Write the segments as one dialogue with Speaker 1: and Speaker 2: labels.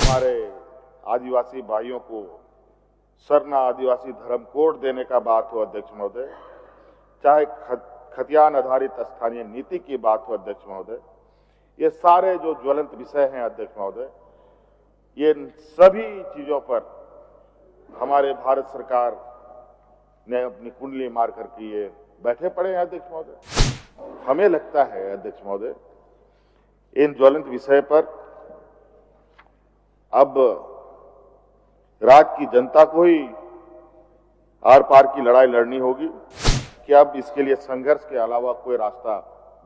Speaker 1: हमारे आदिवासी भाइयों को सरना आदिवासी धर्म कोड देने का बात हो अध्यक्ष महोदय, चाहे खतियान आधारित स्थानीय नीति की बात हो अध्यक्ष महोदय, ये सारे जो ज्वलंत विषय हैं अध्यक्ष महोदय, ये सभी चीजों पर हमारे भारत सरकार ने अपनी कुंडली मार करके ये बैठे पड़े हैं अध्यक्ष महोदय। हमें लगता है अध्यक्ष महोदय, इन ज्वलंत विषय पर अब राज्य की जनता को ही आर पार की लड़ाई लड़नी होगी कि अब इसके लिए संघर्ष के अलावा कोई रास्ता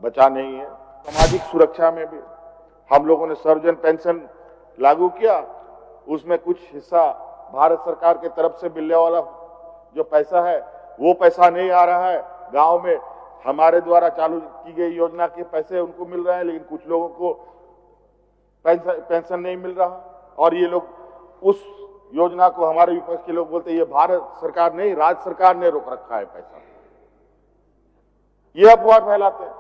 Speaker 1: बचा नहीं है। सामाजिक सुरक्षा में भी हम लोगों ने सर्वजन पेंशन लागू किया, उसमें कुछ हिस्सा भारत सरकार की तरफ से मिलने वाला जो पैसा है वो पैसा नहीं आ रहा है। गांव में हमारे द्वारा चालू की गई योजना के पैसे उनको मिल रहे हैं, लेकिन कुछ लोगों को पेंशन नहीं मिल रहा। और ये लोग उस योजना को, हमारे विपक्ष के लोग बोलते हैं ये भारत सरकार नहीं, राज्य सरकार ने रोक रखा है पैसा। ये अफवाह फैलाते हैं।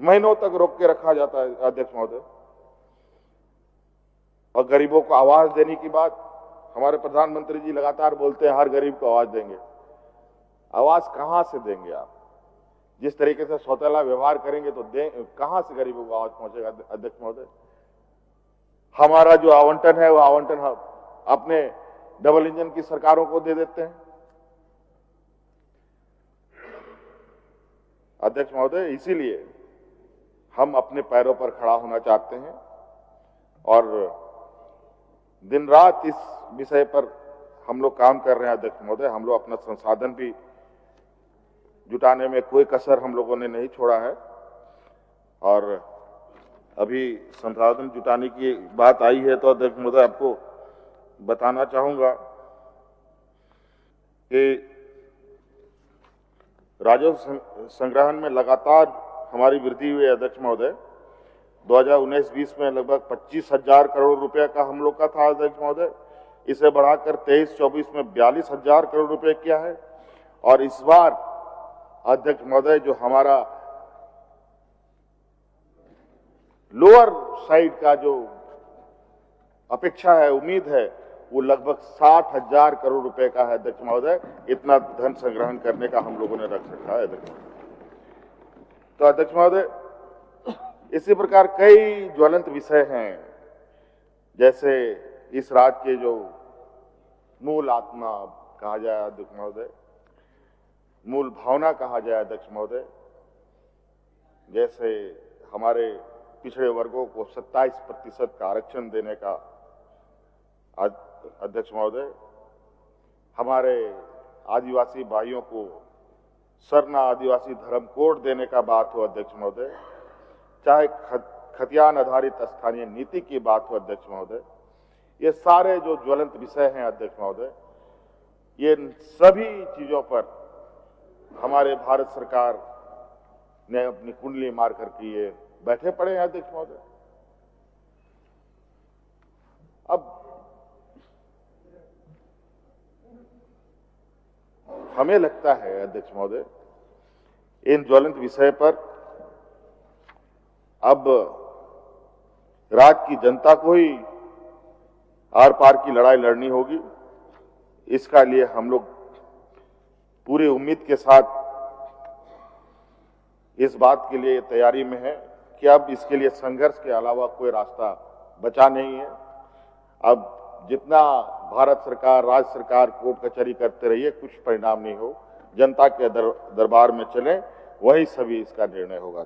Speaker 1: महीनों तक रोक के रखा जाता है अध्यक्ष महोदय। और गरीबों को आवाज देने की बात हमारे प्रधानमंत्री जी लगातार बोलते हैं, हर गरीब को आवाज देंगे। आवाज कहां से देंगे आप? जिस तरीके से सौतेला व्यवहार करेंगे तो कहां से गरीबों को आवाज पहुंचेगा अध्यक्ष महोदय? हमारा जो आवंटन है वो आवंटन हम अपने डबल इंजन की सरकारों को दे देते हैं अध्यक्ष महोदय। इसीलिए हम अपने पैरों पर खड़ा होना चाहते हैं और दिन रात इस विषय पर हम लोग काम कर रहे हैं अध्यक्ष महोदय। हम लोग अपना संसाधन भी जुटाने में कोई कसर हम लोगों ने नहीं छोड़ा है। और अभी संसाधन जुटाने की बात आई है तो अध्यक्ष महोदय आपको बताना चाहूंगा कि राजस्व संग्रहण में लगातार हमारी वृद्धि हुई है अध्यक्ष महोदय। 2019-20 में लगभग 25,000 करोड़ रुपए का हम लोग का था अध्यक्ष महोदय। इसे बढ़ाकर 23-24 में 42,000 करोड़ रुपए किया है। और इस बार अध्यक्ष महोदय जो हमारा लोअर साइड का जो अपेक्षा है, उम्मीद है, वो लगभग 60,000 करोड़ रुपए का है अध्यक्ष महोदय। इतना धन संग्रहण करने का हम लोगों ने रख रखा है अध्यक्ष महोदय। तो अध्यक्ष महोदय इसी प्रकार कई ज्वलंत विषय हैं, जैसे इस राज्य के जो मूल आत्मा कहा जाए अध्यक्ष महोदय, मूल भावना कहा जाए अध्यक्ष महोदय, जैसे हमारे पिछड़े वर्गों को 27% का आरक्षण देने का अध्यक्ष महोदय, हमारे आदिवासी भाइयों को सरना आदिवासी धर्म कोड देने का बात हो अध्यक्ष महोदय, चाहे खतियान आधारित स्थानीय नीति की बात हो अध्यक्ष महोदय, ये सारे जो ज्वलंत विषय हैं अध्यक्ष महोदय, ये सभी चीजों पर हमारे भारत सरकार ने अपनी कुंडली मार करके ये बैठे पड़े हैं अध्यक्ष महोदय। अब हमें लगता है अध्यक्ष महोदय, इन ज्वलंत विषय पर अब राज्य की जनता को ही आर पार की लड़ाई लड़नी होगी। इसका लिए हम लोग पूरी उम्मीद के साथ इस बात के लिए तैयारी में है कि अब इसके लिए संघर्ष के अलावा कोई रास्ता बचा नहीं है। अब जितना भारत सरकार, राज्य सरकार कोर्ट कचहरी करते रहिए, कुछ परिणाम नहीं हो। जनता के दरबार में चलें, वही सभी इसका निर्णय होगा।